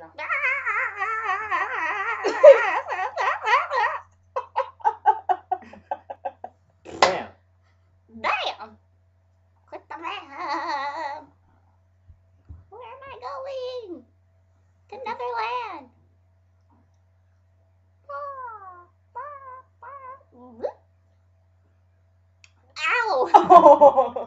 Bam. Bam! Click the map. Where am I going? To Neverland. Ow!